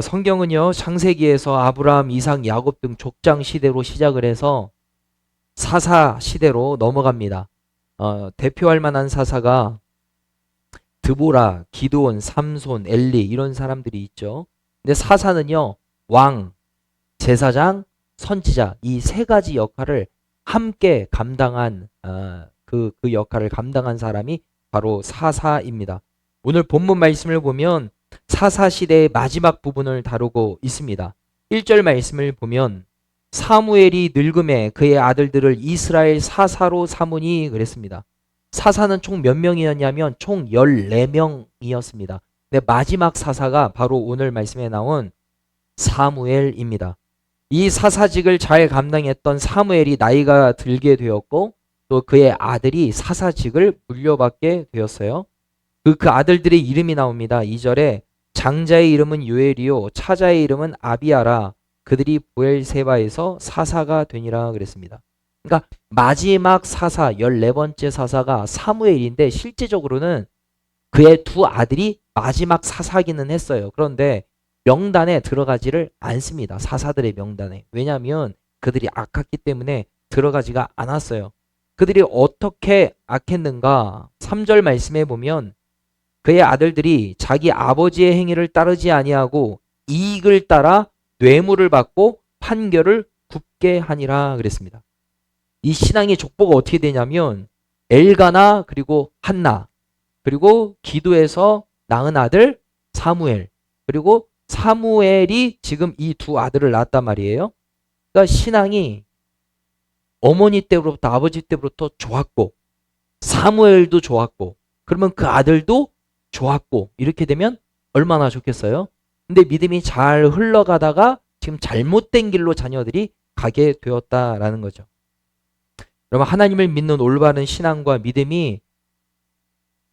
성경은요, 창세기에서 아브라함, 이삭, 야곱 등 족장 시대로 시작을 해서 사사 시대로 넘어갑니다. 대표할 만한 사사가 드보라, 기드온, 삼손, 엘리 이런 사람들이 있죠. 근데 사사는요, 왕, 제사장, 선지자 이 세 가지 역할을 함께 감당한 그 역할을 감당한 사람이 바로 사사입니다. 오늘 본문 말씀을 보면 사사 시대의 마지막 부분을 다루고 있습니다. 1절 말씀을 보면 사무엘이 늙음에 그의 아들들을 이스라엘 사사로 삼으니 그랬습니다. 사사는 총 몇 명이었냐면 총 14명이었습니다. 근데 마지막 사사가 바로 오늘 말씀에 나온 사무엘입니다. 이 사사직을 잘 감당했던 사무엘이 나이가 들게 되었고 또 그의 아들이 사사직을 물려받게 되었어요. 그 아들들의 이름이 나옵니다. 2절에 장자의 이름은 요엘이요 차자의 이름은 아비아라 그들이 보엘세바에서 사사가 되니라 그랬습니다. 그러니까 마지막 사사 14번째 사사가 사무엘인데 실제적으로는 그의 두 아들이 마지막 사사기는 했어요. 그런데 명단에 들어가지를 않습니다. 사사들의 명단에. 왜냐하면 그들이 악했기 때문에 들어가지가 않았어요. 그들이 어떻게 악했는가? 3절 말씀에 보면 그의 아들들이 자기 아버지의 행위를 따르지 아니하고 이익을 따라 뇌물을 받고 판결을 굽게 하니라 그랬습니다. 이 신앙의 족보가 어떻게 되냐면 엘가나 그리고 한나 그리고 기도에서 낳은 아들 사무엘 그리고 사무엘이 지금 이 두 아들을 낳았단 말이에요. 그러니까 신앙이 어머니 때부터 아버지 때부터 좋았고 사무엘도 좋았고 그러면 그 아들도 좋았고 이렇게 되면 얼마나 좋겠어요? 근데 믿음이 잘 흘러가다가 지금 잘못된 길로 자녀들이 가게 되었다라는 거죠. 여러분 하나님을 믿는 올바른 신앙과 믿음이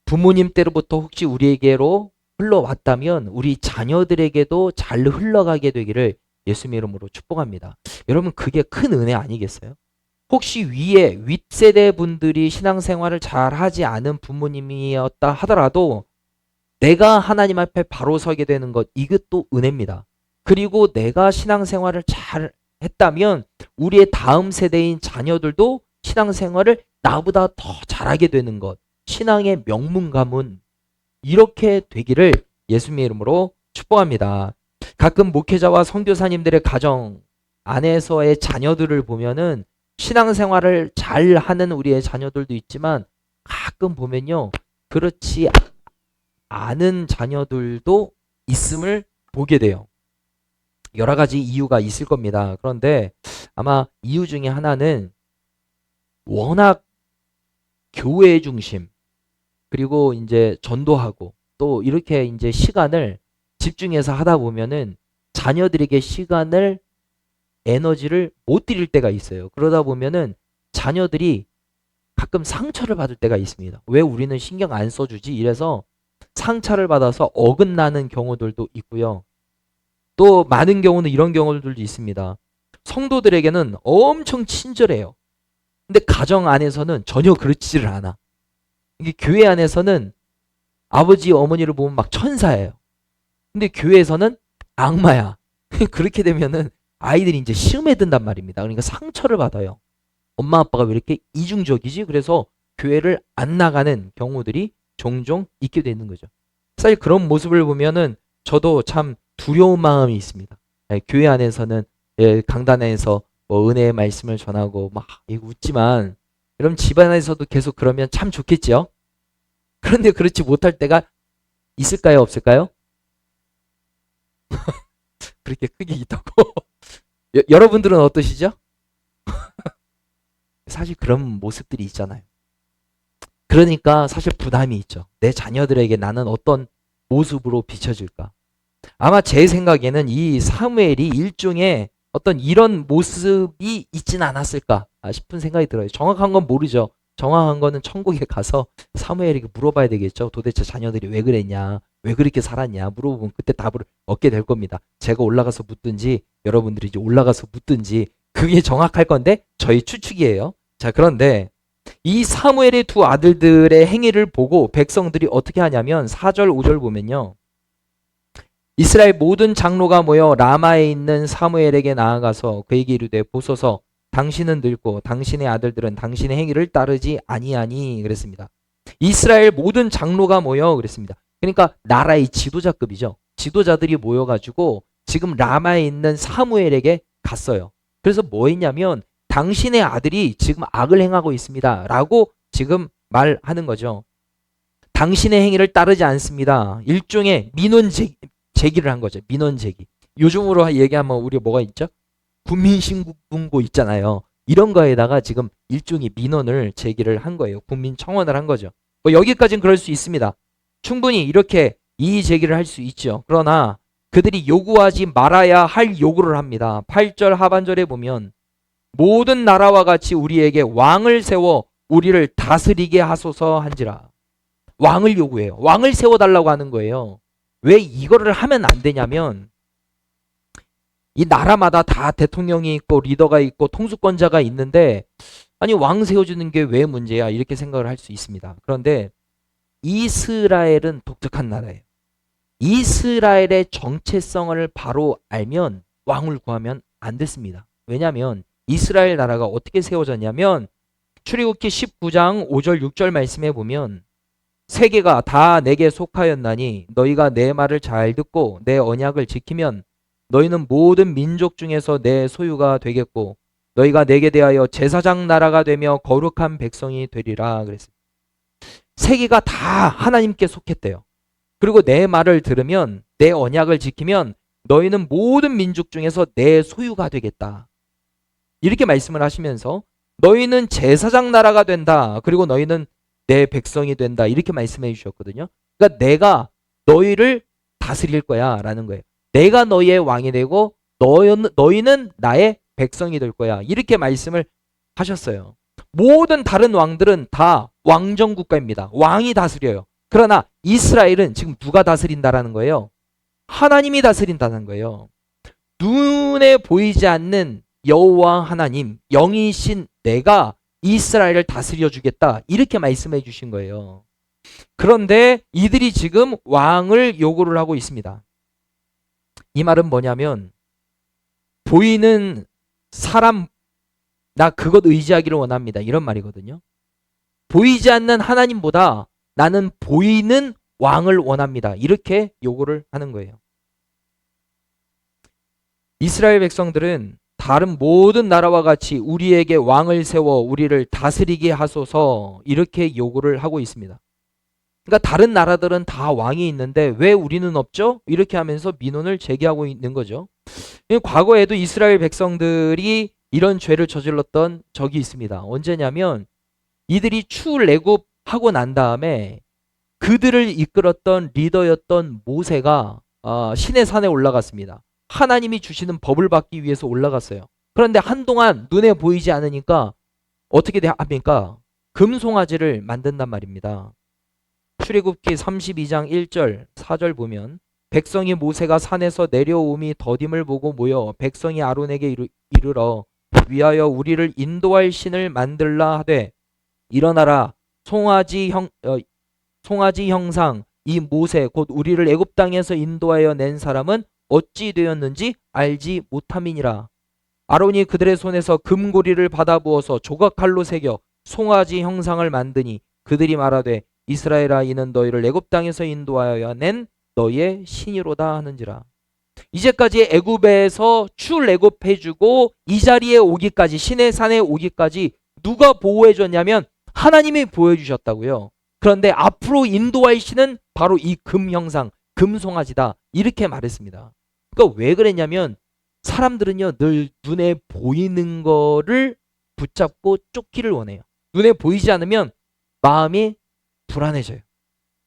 부모님 때로부터 혹시 우리에게로 흘러왔다면 우리 자녀들에게도 잘 흘러가게 되기를 예수님의 이름으로 축복합니다. 여러분 그게 큰 은혜 아니겠어요? 혹시 위에 윗세대 분들이 신앙생활을 잘 하지 않은 부모님이었다 하더라도 내가 하나님 앞에 바로 서게 되는 것 이것도 은혜입니다. 그리고 내가 신앙생활을 잘 했다면 우리의 다음 세대인 자녀들도 신앙생활을 나보다 더 잘하게 되는 것 신앙의 명문 가문 이렇게 되기를 예수님의 이름으로 축복합니다. 가끔 목회자와 선교사님들의 가정 안에서의 자녀들을 보면은 신앙생활을 잘 하는 우리의 자녀들도 있지만 가끔 보면요 그렇지 않은 자녀들도 있음을 보게 돼요. 여러 가지 이유가 있을 겁니다. 그런데 아마 이유 중에 하나는 워낙 교회 중심 그리고 이제 전도하고 또 이렇게 이제 시간을 집중해서 하다 보면은 자녀들에게 시간을 에너지를 못 드릴 때가 있어요. 그러다 보면은 자녀들이 가끔 상처를 받을 때가 있습니다. 왜 우리는 신경 안 써주지? 이래서 상처를 받아서 어긋나는 경우들도 있고요. 또 많은 경우는 이런 경우들도 있습니다. 성도들에게는 엄청 친절해요. 근데 가정 안에서는 전혀 그렇지를 않아. 이게 교회 안에서는 아버지 어머니를 보면 막 천사예요. 근데 교회에서는 악마야. 그렇게 되면은 아이들이 이제 시험에 든단 말입니다. 그러니까 상처를 받아요. 엄마 아빠가 왜 이렇게 이중적이지? 그래서 교회를 안 나가는 경우들이 종종 있게 되는 거죠. 사실 그런 모습을 보면은 저도 참 두려운 마음이 있습니다. 교회 안에서는 강단에서 뭐 은혜의 말씀을 전하고 막 웃지만 여러분 집안에서도 계속 그러면 참 좋겠죠? 그런데 그렇지 못할 때가 있을까요? 없을까요? 그렇게 크게 있다고. 여러분들은 어떠시죠? 사실 그런 모습들이 있잖아요. 그러니까 사실 부담이 있죠. 내 자녀들에게 나는 어떤 모습으로 비춰질까? 아마 제 생각에는 이 사무엘이 일종의 어떤 이런 모습이 있진 않았을까 싶은 생각이 들어요. 정확한 건 모르죠. 정확한 거는 천국에 가서 사무엘에게 물어봐야 되겠죠. 도대체 자녀들이 왜 그랬냐, 왜 그렇게 살았냐 물어보면 그때 답을 얻게 될 겁니다. 제가 올라가서 묻든지 여러분들이 이제 올라가서 묻든지 그게 정확할 건데 저희 추측이에요. 자, 그런데 이 사무엘의 두 아들들의 행위를 보고 백성들이 어떻게 하냐면 4절 5절 보면요. 이스라엘 모든 장로가 모여 라마에 있는 사무엘에게 나아가서 그에게 이르되 보소서 당신은 늙고 당신의 아들들은 당신의 행위를 따르지 아니하니 그랬습니다. 이스라엘 모든 장로가 모여 그랬습니다. 그러니까 나라의 지도자급이죠. 지도자들이 모여가지고 지금 라마에 있는 사무엘에게 갔어요. 그래서 뭐 했냐면 당신의 아들이 지금 악을 행하고 있습니다 라고 지금 말하는 거죠. 당신의 행위를 따르지 않습니다. 일종의 민원 제기를 한 거죠. 민원 제기. 요즘으로 얘기하면 우리 뭐가 있죠? 국민신고문고 있잖아요. 이런 거에다가 지금 일종의 민원을 제기를 한 거예요. 국민청원을 한 거죠. 뭐 여기까지는 그럴 수 있습니다. 충분히 이렇게 이의 제기를 할 수 있죠. 그러나 그들이 요구하지 말아야 할 요구를 합니다. 8절 하반절에 보면 모든 나라와 같이 우리에게 왕을 세워 우리를 다스리게 하소서 한지라. 왕을 요구해요. 왕을 세워달라고 하는 거예요. 왜 이거를 하면 안 되냐면 이 나라마다 다 대통령이 있고 리더가 있고 통수권자가 있는데 아니 왕 세워주는 게 왜 문제야 이렇게 생각을 할 수 있습니다. 그런데 이스라엘은 독특한 나라예요. 이스라엘의 정체성을 바로 알면 왕을 구하면 안 됐습니다. 왜냐하면 이스라엘 나라가 어떻게 세워졌냐면 출애굽기 19장 5절 6절 말씀에 보면 세계가 다 내게 속하였나니 너희가 내 말을 잘 듣고 내 언약을 지키면 너희는 모든 민족 중에서 내 소유가 되겠고 너희가 내게 대하여 제사장 나라가 되며 거룩한 백성이 되리라 그랬습니다. 세계가 다 하나님께 속했대요. 그리고 내 말을 들으면 내 언약을 지키면 너희는 모든 민족 중에서 내 소유가 되겠다. 이렇게 말씀을 하시면서 너희는 제사장 나라가 된다. 그리고 너희는 내 백성이 된다. 이렇게 말씀해 주셨거든요. 그러니까 내가 너희를 다스릴 거야 라는 거예요. 내가 너희의 왕이 되고 너희는 나의 백성이 될 거야. 이렇게 말씀을 하셨어요. 모든 다른 왕들은 다 왕정 국가입니다. 왕이 다스려요. 그러나 이스라엘은 지금 누가 다스린다라는 거예요? 하나님이 다스린다는 거예요. 눈에 보이지 않는 여호와 하나님, 영이신 내가 이스라엘을 다스려 주겠다. 이렇게 말씀해 주신 거예요. 그런데 이들이 지금 왕을 요구를 하고 있습니다. 이 말은 뭐냐면 보이는 사람 나 그것 의지하기를 원합니다. 이런 말이거든요. 보이지 않는 하나님보다 나는 보이는 왕을 원합니다. 이렇게 요구를 하는 거예요. 이스라엘 백성들은 다른 모든 나라와 같이 우리에게 왕을 세워 우리를 다스리게 하소서 이렇게 요구를 하고 있습니다. 그러니까 다른 나라들은 다 왕이 있는데 왜 우리는 없죠? 이렇게 하면서 민원을 제기하고 있는 거죠. 과거에도 이스라엘 백성들이 이런 죄를 저질렀던 적이 있습니다. 언제냐면 이들이 출애굽하고 난 다음에 그들을 이끌었던 리더였던 모세가 시내 산에 올라갔습니다. 하나님이 주시는 법을 받기 위해서 올라갔어요. 그런데 한동안 눈에 보이지 않으니까 어떻게 합니까? 금송아지를 만든단 말입니다. 출애굽기 32장 1절 4절 보면 백성이 모세가 산에서 내려옴이 더딤을 보고 모여 백성이 아론에게 이르러 위하여 우리를 인도할 신을 만들라 하되 일어나라 송아지 형상 이 모세 곧 우리를 애굽 땅에서 인도하여 낸 사람은 어찌 되었는지 알지 못함이니라. 아론이 그들의 손에서 금고리를 받아 부어서 조각칼로 새겨 송아지 형상을 만드니 그들이 말하되 이스라엘아 이는 너희를 애굽 땅에서 인도하여 낸 너희의 신이로다 하는지라. 이제까지 애굽에서 출애굽해주고 이 자리에 오기까지 시내 산에 오기까지 누가 보호해 줬냐면 하나님이 보호해 주셨다고요. 그런데 앞으로 인도할 신은 바로 이 금 형상 금송아지다 이렇게 말했습니다. 그러니까 왜 그랬냐면 사람들은요 늘 눈에 보이는 거를 붙잡고 쫓기를 원해요. 눈에 보이지 않으면 마음이 불안해져요.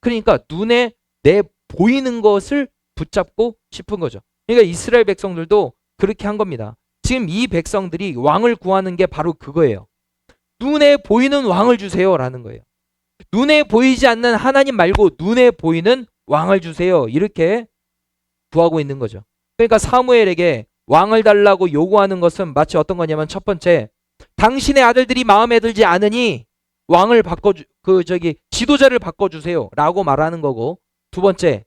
그러니까 눈에 내 보이는 것을 붙잡고 싶은 거죠. 그러니까 이스라엘 백성들도 그렇게 한 겁니다. 지금 이 백성들이 왕을 구하는 게 바로 그거예요. 눈에 보이는 왕을 주세요 라는 거예요. 눈에 보이지 않는 하나님 말고 눈에 보이는 왕을 주세요. 이렇게 구하고 있는 거죠. 그러니까 사무엘에게 왕을 달라고 요구하는 것은 마치 어떤 거냐면 첫 번째, 당신의 아들들이 마음에 들지 않으니 왕을 지도자를 바꿔주세요 라고 말하는 거고, 두 번째,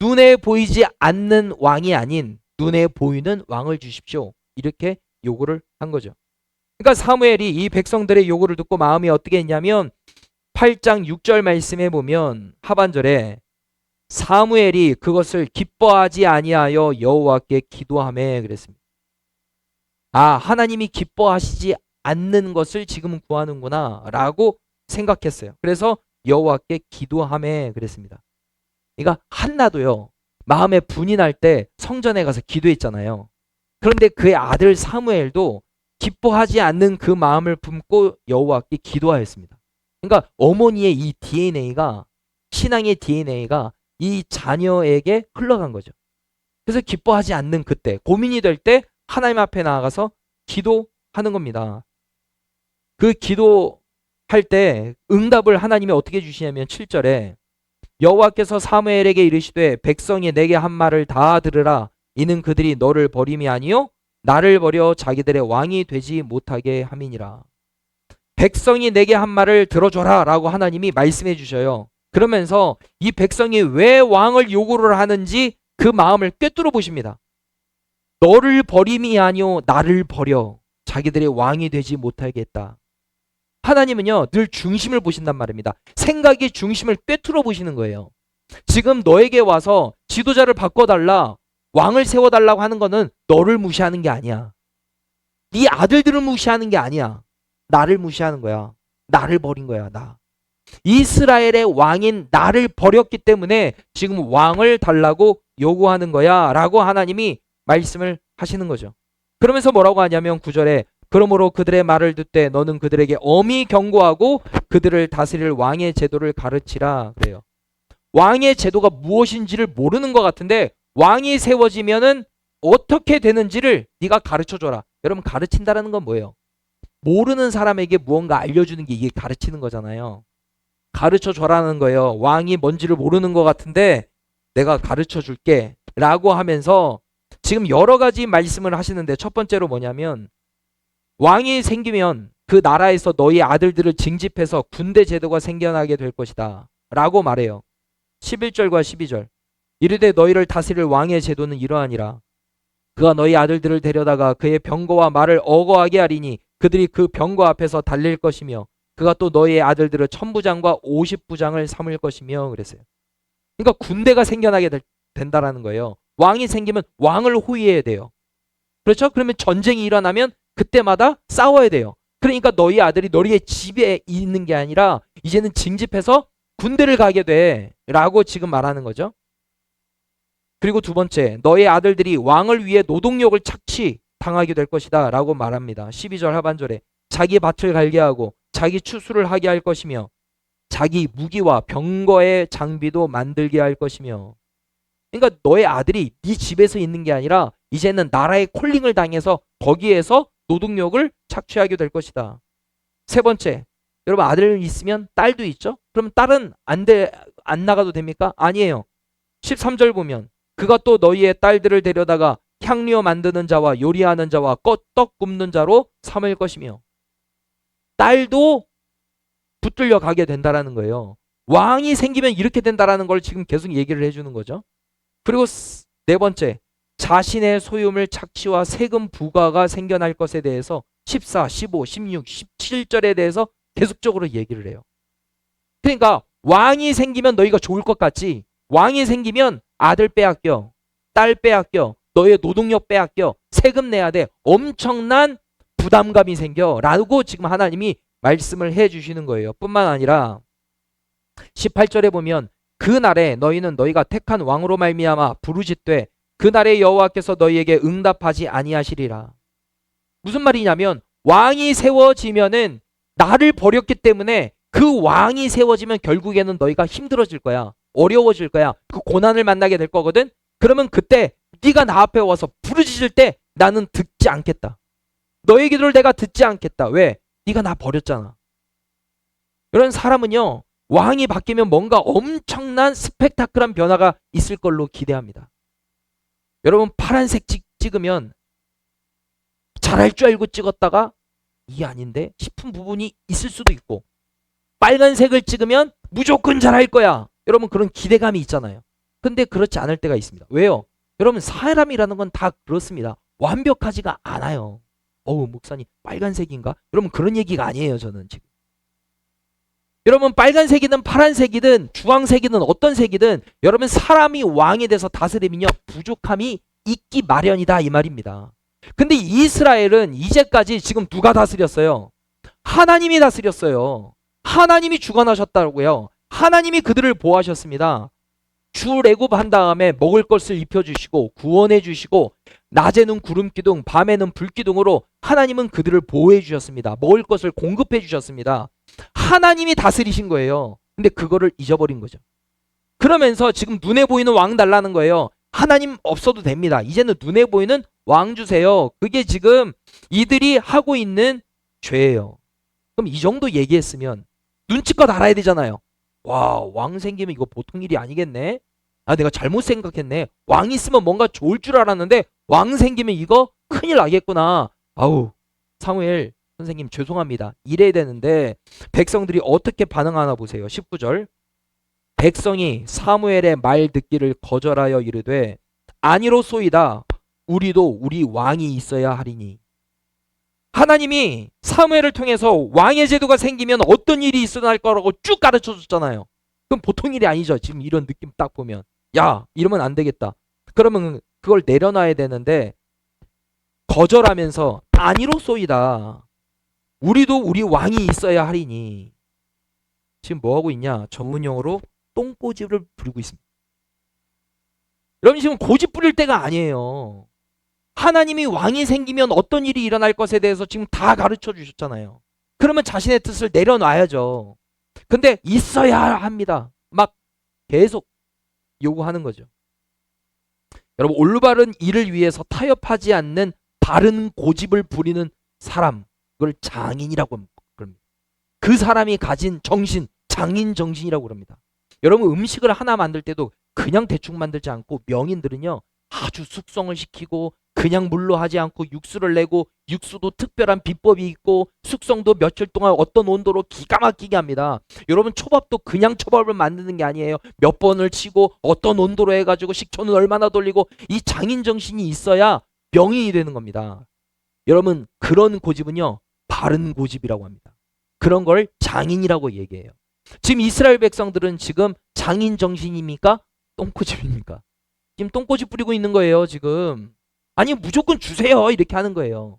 눈에 보이지 않는 왕이 아닌 눈에 보이는 왕을 주십시오. 이렇게 요구를 한 거죠. 그러니까 사무엘이 이 백성들의 요구를 듣고 마음이 어떻게 했냐면 8장 6절 말씀에 보면 하반절에 사무엘이 그것을 기뻐하지 아니하여 여호와께 기도하매 그랬습니다. 아, 하나님이 기뻐하시지 않는 것을 지금 구하는구나 라고 생각했어요. 그래서 여호와께 기도하매 그랬습니다. 그러니까 한나도요, 마음에 분이 날 때 성전에 가서 기도했잖아요. 그런데 그의 아들 사무엘도 기뻐하지 않는 그 마음을 품고 여호와께 기도하였습니다. 그러니까 어머니의 이 DNA가, 신앙의 DNA가 이 자녀에게 흘러간 거죠. 그래서 기뻐하지 않는 그때, 고민이 될 때 하나님 앞에 나아가서 기도하는 겁니다. 그 기도할 때 응답을 하나님이 어떻게 주시냐면 7절에 여호와께서 사무엘에게 이르시되 백성이 내게 한 말을 다 들으라. 이는 그들이 너를 버림이 아니요 나를 버려 자기들의 왕이 되지 못하게 함이니라. 백성이 내게 한 말을 들어줘라 라고 하나님이 말씀해 주셔요. 그러면서 이 백성이 왜 왕을 요구를 하는지 그 마음을 꿰뚫어 보십니다. 너를 버림이 아니요 나를 버려 자기들의 왕이 되지 못하겠다. 하나님은요 늘 중심을 보신단 말입니다. 생각의 중심을 꿰뚫어 보시는 거예요. 지금 너에게 와서 지도자를 바꿔달라, 왕을 세워달라고 하는 거는 너를 무시하는 게 아니야. 네 아들들을 무시하는 게 아니야. 나를 무시하는 거야. 나를 버린 거야. 나. 이스라엘의 왕인 나를 버렸기 때문에 지금 왕을 달라고 요구하는 거야 라고 하나님이 말씀을 하시는 거죠. 그러면서 뭐라고 하냐면 9절에 그러므로 그들의 말을 듣되 너는 그들에게 엄히 경고하고 그들을 다스릴 왕의 제도를 가르치라 그래요. 왕의 제도가 무엇인지를 모르는 것 같은데 왕이 세워지면은 어떻게 되는지를 네가 가르쳐줘라. 여러분 가르친다라는 건 뭐예요? 모르는 사람에게 무언가 알려주는 게 이게 가르치는 거잖아요. 가르쳐줘라는 거예요. 왕이 뭔지를 모르는 것 같은데 내가 가르쳐줄게 라고 하면서 지금 여러 가지 말씀을 하시는데 첫 번째로 뭐냐면 왕이 생기면 그 나라에서 너희 아들들을 징집해서 군대 제도가 생겨나게 될 것이다 라고 말해요. 11절과 12절 이르되 너희를 다스릴 왕의 제도는 이러하니라. 그가 너희 아들들을 데려다가 그의 병거와 말을 어거하게 하리니 그들이 그 병거 앞에서 달릴 것이며 그가 또 너희의 아들들을 1000부장과 50부장을 삼을 것이며 그랬어요. 그러니까 군대가 생겨나게 된다라는 거예요. 왕이 생기면 왕을 호위해야 돼요. 그렇죠? 그러면 전쟁이 일어나면 그때마다 싸워야 돼요. 그러니까 너희 아들이 너희의 집에 있는 게 아니라 이제는 징집해서 군대를 가게 돼 라고 지금 말하는 거죠. 그리고 두 번째, 너의 아들들이 왕을 위해 노동력을 착취당하게 될 것이다 라고 말합니다. 12절 하반절에 자기 밭을 갈게 하고 자기 추수를 하게 할 것이며 자기 무기와 병거의 장비도 만들게 할 것이며. 그러니까 너의 아들이 네 집에서 있는 게 아니라 이제는 나라의 콜링을 당해서 거기에서 노동력을 착취하게 될 것이다. 세 번째, 여러분 아들 있으면 딸도 있죠? 그럼 딸은 안 나가도 됩니까? 아니에요. 13절 보면 그가 또 너희의 딸들을 데려다가 향료 만드는 자와 요리하는 자와 떡 굽는 자로 삼을 것이며. 딸도 붙들려 가게 된다라는 거예요. 왕이 생기면 이렇게 된다라는 걸 지금 계속 얘기를 해주는 거죠. 그리고 네 번째, 자신의 소유물 착취와 세금 부과가 생겨날 것에 대해서 14, 15, 16, 17절에 대해서 계속적으로 얘기를 해요. 그러니까 왕이 생기면 너희가 좋을 것 같지, 왕이 생기면 아들 빼앗겨, 딸 빼앗겨, 너의 노동력 빼앗겨, 세금 내야 돼, 엄청난 부담감이 생겨 라고 지금 하나님이 말씀을 해주시는 거예요. 뿐만 아니라 18절에 보면 그날에 너희는 너희가 택한 왕으로 말미암아 부르짖되 그날에 여호와께서 너희에게 응답하지 아니하시리라. 무슨 말이냐면 왕이 세워지면은 나를 버렸기 때문에 그 왕이 세워지면 결국에는 너희가 힘들어질 거야. 어려워질 거야. 그 고난을 만나게 될 거거든. 그러면 그때 네가 나 앞에 와서 부르짖을 때 나는 듣지 않겠다. 너의 기도를 내가 듣지 않겠다. 왜? 네가 나 버렸잖아. 이런 사람은요, 왕이 바뀌면 뭔가 엄청난 스펙타클한 변화가 있을 걸로 기대합니다. 여러분 파란색 찍으면 잘할 줄 알고 찍었다가 이게 아닌데 싶은 부분이 있을 수도 있고, 빨간색을 찍으면 무조건 잘할 거야. 여러분 그런 기대감이 있잖아요. 근데 그렇지 않을 때가 있습니다. 왜요? 여러분 사람이라는 건 다 그렇습니다. 완벽하지가 않아요. 목사님 빨간색인가? 여러분 그런 얘기가 아니에요. 저는 지금. 여러분 빨간색이든 파란색이든 주황색이든 어떤 색이든 여러분 사람이 왕이 돼서 다스리면요 부족함이 있기 마련이다 이 말입니다. 근데 이스라엘은 이제까지 지금 누가 다스렸어요? 하나님이 다스렸어요. 하나님이 주관하셨다고요. 하나님이 그들을 보호하셨습니다. 출애굽한 다음에 먹을 것을 입혀주시고 구원해 주시고 낮에는 구름 기둥 밤에는 불 기둥으로 하나님은 그들을 보호해 주셨습니다. 먹을 것을 공급해 주셨습니다. 하나님이 다스리신 거예요. 근데 그거를 잊어버린 거죠. 그러면서 지금 눈에 보이는 왕 달라는 거예요. 하나님 없어도 됩니다. 이제는 눈에 보이는 왕 주세요. 그게 지금 이들이 하고 있는 죄예요. 그럼 이 정도 얘기했으면 눈치껏 알아야 되잖아요. 와, 왕 생기면 이거 보통 일이 아니겠네. 내가 잘못 생각했네. 왕 있으면 뭔가 좋을 줄 알았는데 왕 생기면 이거 큰일 나겠구나. 사무엘 선생님 죄송합니다. 이래야 되는데 백성들이 어떻게 반응하나 보세요. 19절. 백성이 사무엘의 말 듣기를 거절하여 이르되 아니로소이다. 우리도 우리 왕이 있어야 하리니. 하나님이 사무엘을 통해서 왕의 제도가 생기면 어떤 일이 일어날 거라고 쭉 가르쳐 줬잖아요. 그럼 보통 일이 아니죠. 지금 이런 느낌 딱 보면. 야, 이러면 안 되겠다. 그러면 그걸 내려놔야 되는데 거절하면서 아니로소이다. 우리도 우리 왕이 있어야 하리니. 지금 뭐하고 있냐? 전문용어로 똥꼬집을 부리고 있습니다. 여러분 지금 고집 부릴 때가 아니에요. 하나님이 왕이 생기면 어떤 일이 일어날 것에 대해서 지금 다 가르쳐 주셨잖아요. 그러면 자신의 뜻을 내려놔야죠. 근데 있어야 합니다. 막 계속 요구하는 거죠. 여러분 올바른 일을 위해서 타협하지 않는 바른 고집을 부리는 사람, 그걸 장인이라고 합니다. 그 사람이 가진 정신, 장인 정신이라고 그럽니다. 여러분 음식을 하나 만들 때도 그냥 대충 만들지 않고 명인들은요 아주 숙성을 시키고 그냥 물로 하지 않고 육수를 내고 육수도 특별한 비법이 있고 숙성도 며칠 동안 어떤 온도로 기가 막히게 합니다. 여러분 초밥도 그냥 초밥을 만드는 게 아니에요. 몇 번을 치고 어떤 온도로 해가지고 식초는 얼마나 돌리고 이 장인 정신이 있어야 명인이 되는 겁니다. 여러분 그런 고집은요 바른 고집이라고 합니다. 그런 걸 장인이라고 얘기해요. 지금 이스라엘 백성들은 지금 장인 정신입니까? 똥꼬집입니까? 지금 똥꼬집 부리고 있는 거예요 지금. 아니 무조건 주세요 이렇게 하는 거예요.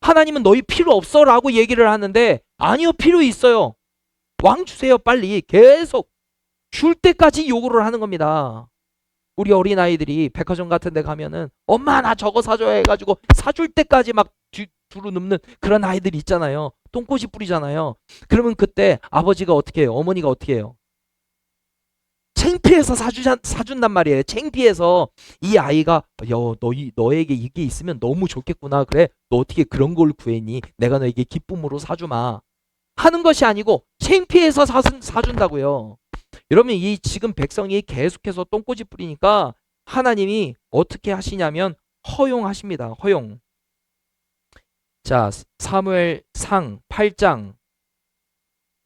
하나님은 너희 필요 없어 라고 얘기를 하는데 아니요 필요 있어요. 왕 주세요 빨리. 계속 줄 때까지 요구를 하는 겁니다. 우리 어린아이들이 백화점 같은 데 가면은 엄마 나 저거 사줘야 해가지고 사줄 때까지 막 두루 눕는 그런 아이들이 있잖아요. 똥꼬집 부리잖아요. 그러면 그때 아버지가 어떻게 해요? 어머니가 어떻게 해요? 창피해서 사준단 말이에요. 창피해서 이 아이가 너에게 이게 있으면 너무 좋겠구나. 그래 너 어떻게 그런 걸 구했니? 내가 너에게 기쁨으로 사주마 하는 것이 아니고 창피해서 사준다고요. 여러분 이 지금 백성이 계속해서 똥꼬집 부리니까 하나님이 어떻게 하시냐면 허용하십니다. 허용. 자 사무엘상 8장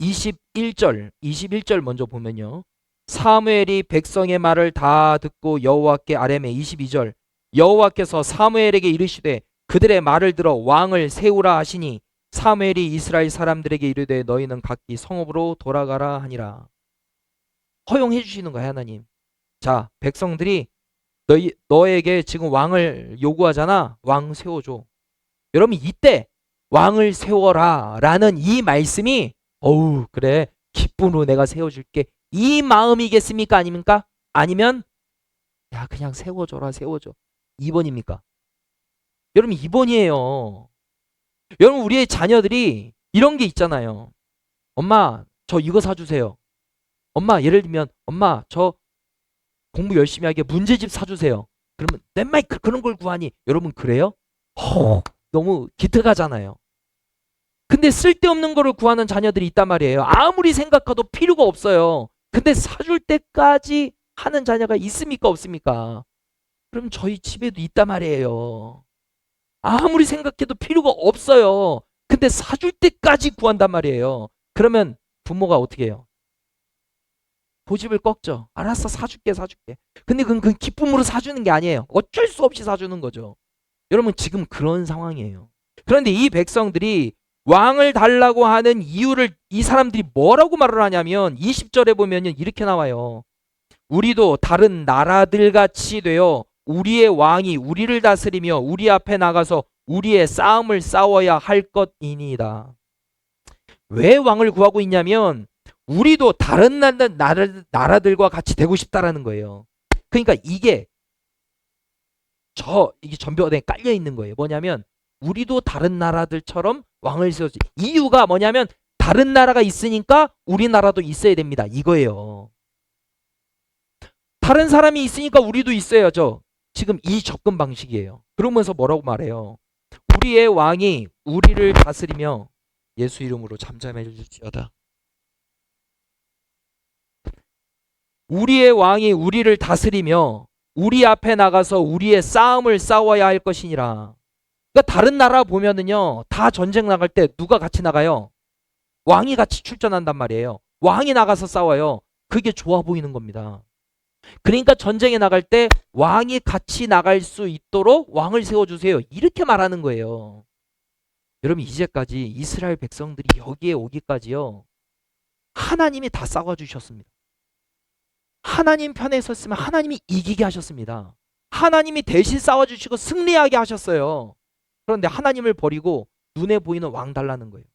21절 먼저 보면요. 사무엘이 백성의 말을 다 듣고 여호와께 아뢰매. 22절 여호와께서 사무엘에게 이르시되 그들의 말을 들어 왕을 세우라 하시니 사무엘이 이스라엘 사람들에게 이르되 너희는 각기 성읍으로 돌아가라 하니라. 허용해 주시는 거야 하나님. 자 백성들이 너에게 지금 왕을 요구하잖아. 왕 세워줘. 여러분 이때 왕을 세워라 라는 이 말씀이 그래 기쁨으로 내가 세워줄게 이 마음이겠습니까? 아닙니까? 아니면 야 그냥 세워줘라 세워줘 2번입니까? 여러분 2번이에요. 여러분 우리의 자녀들이 이런 게 있잖아요. 엄마 저 이거 사주세요. 엄마 예를 들면 엄마 저 공부 열심히 하게 문제집 사주세요. 그러면 맨날 그런 걸 구하니 여러분 그래요? 너무 기특하잖아요. 근데 쓸데없는 거를 구하는 자녀들이 있단 말이에요. 아무리 생각해도 필요가 없어요. 근데 사줄 때까지 하는 자녀가 있습니까 없습니까? 그럼 저희 집에도 있단 말이에요. 아무리 생각해도 필요가 없어요. 근데 사줄 때까지 구한단 말이에요. 그러면 부모가 어떻게 해요? 고집을 꺾죠. 알았어, 사줄게. 근데 그건 기쁨으로 사주는 게 아니에요. 어쩔 수 없이 사주는 거죠. 여러분, 지금 그런 상황이에요. 그런데 이 백성들이 왕을 달라고 하는 이유를 이 사람들이 뭐라고 말을 하냐면 20절에 보면 이렇게 나와요. 우리도 다른 나라들 같이 되어 우리의 왕이 우리를 다스리며 우리 앞에 나가서 우리의 싸움을 싸워야 할 것이니이다. 왜 왕을 구하고 있냐면 우리도 다른 나라들과 같이 되고 싶다라는 거예요. 그러니까 이게 전면에 깔려 있는 거예요. 뭐냐면 우리도 다른 나라들처럼 왕을 세우지. 이유가 뭐냐면 다른 나라가 있으니까 우리나라도 있어야 됩니다. 이거예요. 다른 사람이 있으니까 우리도 있어야죠. 지금 이 접근 방식이에요. 그러면서 뭐라고 말해요? 우리의 왕이 우리를 다스리며 예수 이름으로 잠잠해질지어다. 우리의 왕이 우리를 다스리며 우리 앞에 나가서 우리의 싸움을 싸워야 할 것이니라. 그러니까 다른 나라 보면은요, 다 전쟁 나갈 때 누가 같이 나가요? 왕이 같이 출전한단 말이에요. 왕이 나가서 싸워요. 그게 좋아 보이는 겁니다. 그러니까 전쟁에 나갈 때 왕이 같이 나갈 수 있도록 왕을 세워주세요. 이렇게 말하는 거예요. 여러분, 이제까지 이스라엘 백성들이 여기에 오기까지요, 하나님이 다 싸워주셨습니다. 하나님 편에 섰으면 하나님이 이기게 하셨습니다. 하나님이 대신 싸워주시고 승리하게 하셨어요. 그런데 하나님을 버리고 눈에 보이는 왕 달라는 거예요.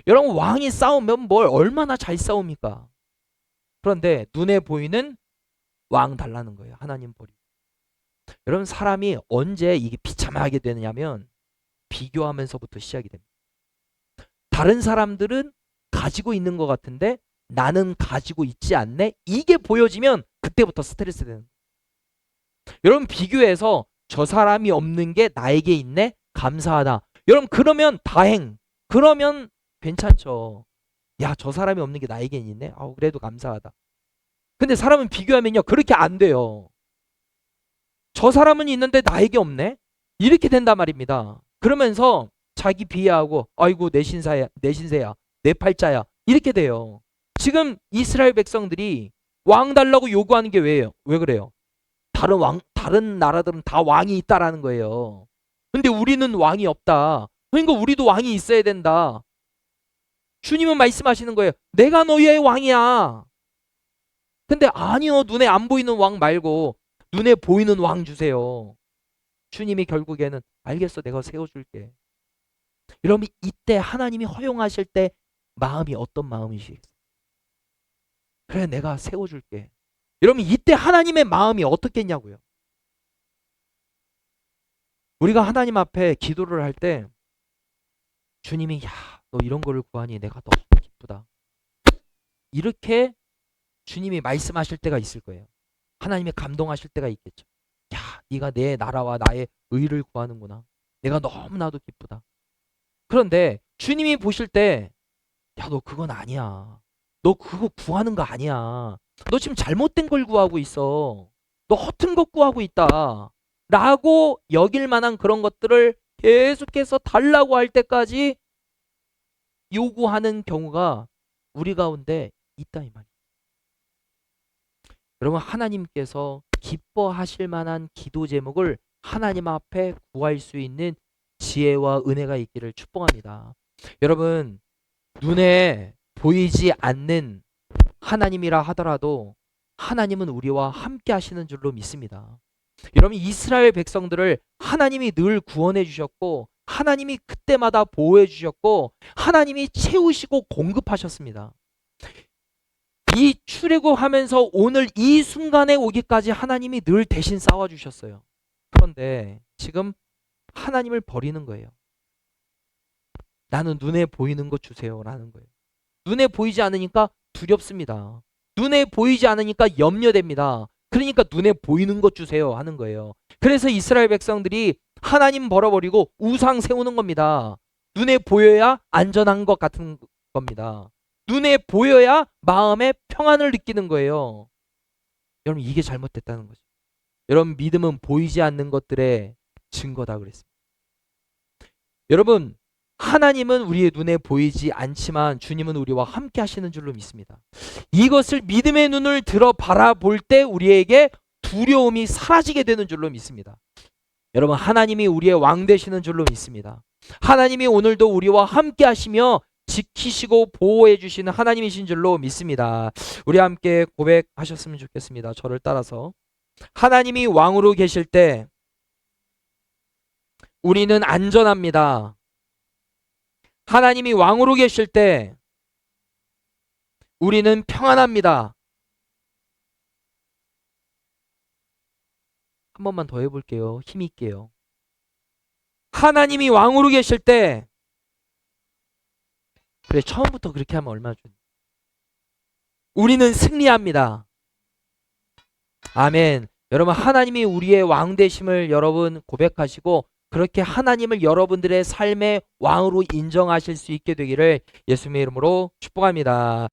여러분, 왕이 싸우면 뭘 얼마나 잘 싸웁니까? 그런데 눈에 보이는 왕 달라는 거예요. 하나님 버리고. 여러분, 사람이 언제 이게 비참하게 되느냐면 비교하면서부터 시작이 됩니다. 다른 사람들은 가지고 있는 것 같은데 나는 가지고 있지 않네? 이게 보여지면 그때부터 스트레스 되는 거예요. 여러분, 비교해서 저 사람이 없는 게 나에게 있네? 감사하다. 여러분, 그러면 다행. 그러면 괜찮죠. 야, 저 사람이 없는 게 나에게 있네? 그래도 감사하다. 근데 사람은 비교하면요, 그렇게 안 돼요. 저 사람은 있는데 나에게 없네? 이렇게 된단 말입니다. 그러면서 자기 비하하고 아이고 내 신세야, 내 팔자야, 이렇게 돼요. 지금 이스라엘 백성들이 왕 달라고 요구하는 게 왜예요? 왜 그래요? 다른 나라들은 다 왕이 있다라는 거예요. 근데 우리는 왕이 없다. 그러니까 우리도 왕이 있어야 된다. 주님은 말씀하시는 거예요. 내가 너희의 왕이야. 근데 아니요, 눈에 안 보이는 왕 말고 눈에 보이는 왕 주세요. 주님이 결국에는 알겠어, 내가 세워줄게. 여러분, 이때 하나님이 허용하실 때 마음이 어떤 마음이시겠어요? 그래, 내가 세워줄게. 여러분, 이때 하나님의 마음이 어떻겠냐고요. 우리가 하나님 앞에 기도를 할 때 주님이 너 이런 거를 구하니 내가 너무 기쁘다. 이렇게 주님이 말씀하실 때가 있을 거예요. 하나님이 감동하실 때가 있겠죠. 네가 내 나라와 나의 의를 구하는구나. 내가 너무나도 기쁘다. 그런데 주님이 보실 때 너 그건 아니야. 너 그거 구하는 거 아니야. 너 지금 잘못된 걸 구하고 있어. 너 허튼 것 구하고 있다. 라고 여길 만한 그런 것들을 계속해서 달라고 할 때까지 요구하는 경우가 우리 가운데 있다 이 말이에요. 여러분, 하나님께서 기뻐하실 만한 기도 제목을 하나님 앞에 구할 수 있는 지혜와 은혜가 있기를 축복합니다. 여러분, 눈에 보이지 않는 하나님이라 하더라도 하나님은 우리와 함께 하시는 줄로 믿습니다. 여러분, 이스라엘 백성들을 하나님이 늘 구원해 주셨고 하나님이 그때마다 보호해 주셨고 하나님이 채우시고 공급하셨습니다. 이 출애굽하면서 오늘 이 순간에 오기까지 하나님이 늘 대신 싸워주셨어요. 그런데 지금 하나님을 버리는 거예요. 나는 눈에 보이는 것 주세요 라는 거예요. 눈에 보이지 않으니까 두렵습니다. 눈에 보이지 않으니까 염려됩니다. 그러니까 눈에 보이는 것 주세요 하는 거예요. 그래서 이스라엘 백성들이 하나님 벌어버리고 우상 세우는 겁니다. 눈에 보여야 안전한 것 같은 겁니다. 눈에 보여야 마음의 평안을 느끼는 거예요. 여러분, 이게 잘못됐다는 거죠. 여러분, 믿음은 보이지 않는 것들의 증거다 그랬습니다. 여러분, 하나님은 우리의 눈에 보이지 않지만 주님은 우리와 함께 하시는 줄로 믿습니다. 이것을 믿음의 눈을 들어 바라볼 때 우리에게 두려움이 사라지게 되는 줄로 믿습니다. 여러분, 하나님이 우리의 왕 되시는 줄로 믿습니다. 하나님이 오늘도 우리와 함께 하시며 지키시고 보호해 주시는 하나님이신 줄로 믿습니다. 우리 함께 고백하셨으면 좋겠습니다. 저를 따라서. 하나님이 왕으로 계실 때 우리는 안전합니다. 하나님이 왕으로 계실 때 우리는 평안합니다. 한 번만 더 해볼게요. 힘 있게요. 하나님이 왕으로 계실 때, 그래, 처음부터 그렇게 하면 얼마나 좋니? 우리는 승리합니다. 아멘. 여러분, 하나님이 우리의 왕 되심을 여러분 고백하시고 그렇게 하나님을 여러분들의 삶의 왕으로 인정하실 수 있게 되기를 예수님의 이름으로 축복합니다.